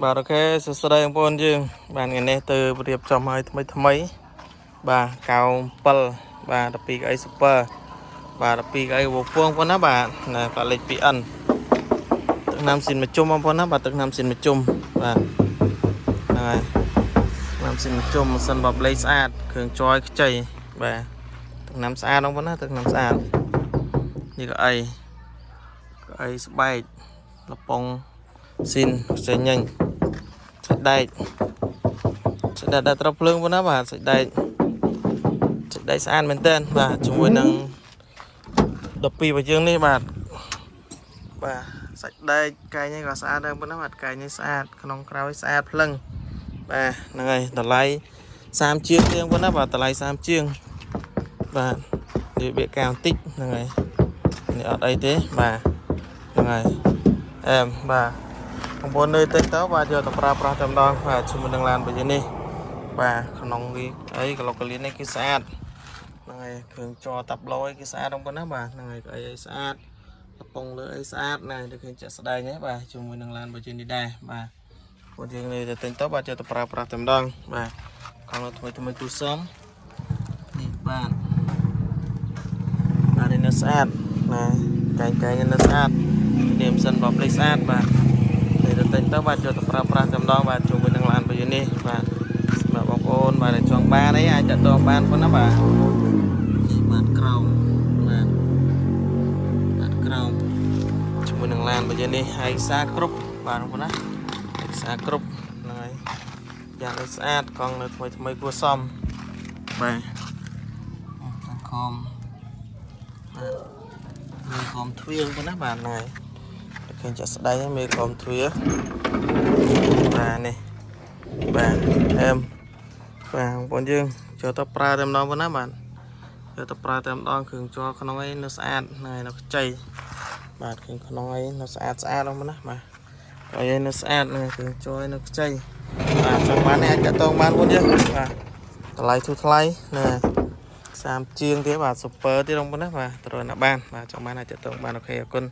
បាទអូខេសួស្តីបងប្អូនយើងបានថ្ងៃនេះទៅរៀបចំឲ្យថ្មីបាទកៅ7បាទ12កៅអី super បាទ12កៅអីវពងបងប្អូនណាបាទណាក៏លេខ 2N ទឹកណាំស៊ីនមកជុំបងប្អូនណាបាទទឹកណាំស៊ីនមកជុំបាទហ្នឹងហើយណាំស៊ីនមកជុំម៉ាស៊ីនបបលេខស្អាតគ្រឿងចយខ្ចីបាទទឹកណាំស្អាតបងប្អូនណាទឹកណាំស្អាតនេះក៏អីស្បែកលប៉ុងស៊ីនផ្សេងញ៉ាញ់សាច់ដែកដែលត្រូវភ្លើងប៉ុណ្ណាបាទសាច់ដែកស្អាតមែនតើបាទជាមួយនឹង12បើយើងនេះបាទសាច់ដែកកាយនេះក៏ស្អាតដែរប៉ុណ្ណាបាទកាយនេះស្អាតក្នុងក្រោយស្អាតភ្លឹងបាទហ្នឹងហើយតម្លៃ30ជាងទៀតប៉ុណ្ណាបាទតម្លៃ30ជាងបាទនិយាយកាបន្តិចហ្នឹងហើយនេះអត់អីទេបាទហ្នឹងហើយបាទបងប្អូននៅទៅបាទយកទៅប្រើប្រាស់តែម្ដងបាទជាមួយនឹងឡានបើយើងនេះបាទក្នុងនេះអីក្លុកកលៀននេះគឺស្អាតហ្នឹងហើយគ្រឿងចតាប់ឡូគឺស្អាតបងប្អូនណាបាទហ្នឹងហើយអីស្អាតកំប៉ុងលើអីស្អាតណាស់ដូចឃើញចាក់ស្ដែងហ្នឹងបាទជាមួយនឹងឡានបើយើងនេះដែរបាទបងយើងនេះទៅទិញទៅបាទយកទៅប្រើប្រាស់តែម្ដងបាទកង់ថ្មីទូសំនេះបាទនេះនៅស្អាតណាកាយនៅស្អាតនេះមិនសិនបបលេខស្អាតបាទទៅទិញទៅបាទយកទៅប្រើប្រាស់តែម្ដងបាទជាមួយនឹងឡានបើយើងនេះបាទសម្រាប់បងប្អូនបាទដែលចង់បានអីអាចតតងបានប៉ុណ្ណាបាទនេះបាទក្រោមបាទក្រោមជាមួយនឹងឡានបើយើងនេះហើយសារគ្រប់បាទបងប្អូនណាសារគ្រប់ហ្នឹងហើយយ៉ាងនេះស្អាតកង់នៅថ្មីគួរសមបាទខំបាទខំទ្វាងប៉ុណ្ណាបាទហ្នឹងហើយឃើញចាក់ស្ដែងមេខំទ្វាបាទនេះបាទបាទបងប្អូនយើងចូលទៅប្រើតែម្ដងប៉ុណ្ណាបាទចូលទៅប្រើតែម្ដងគ្រឿងជ័រក្នុងអីនៅស្អាតនៅខ្ចីបាទគ្រឿងក្នុងអីនៅស្អាតបងប្អូនណាបាទអីនៅស្អាតនៅគ្រឿងជ័រនៅខ្ចីបាទចង់បានអាចតតងបានបងប្អូនយើងបាទតម្លៃធូរថ្លៃណា30ជាងទេបាទ super ទេបងប្អូនណាបាទត្រូវណាបានបាទចង់បានអាចតតងបានអូខេអរគុណ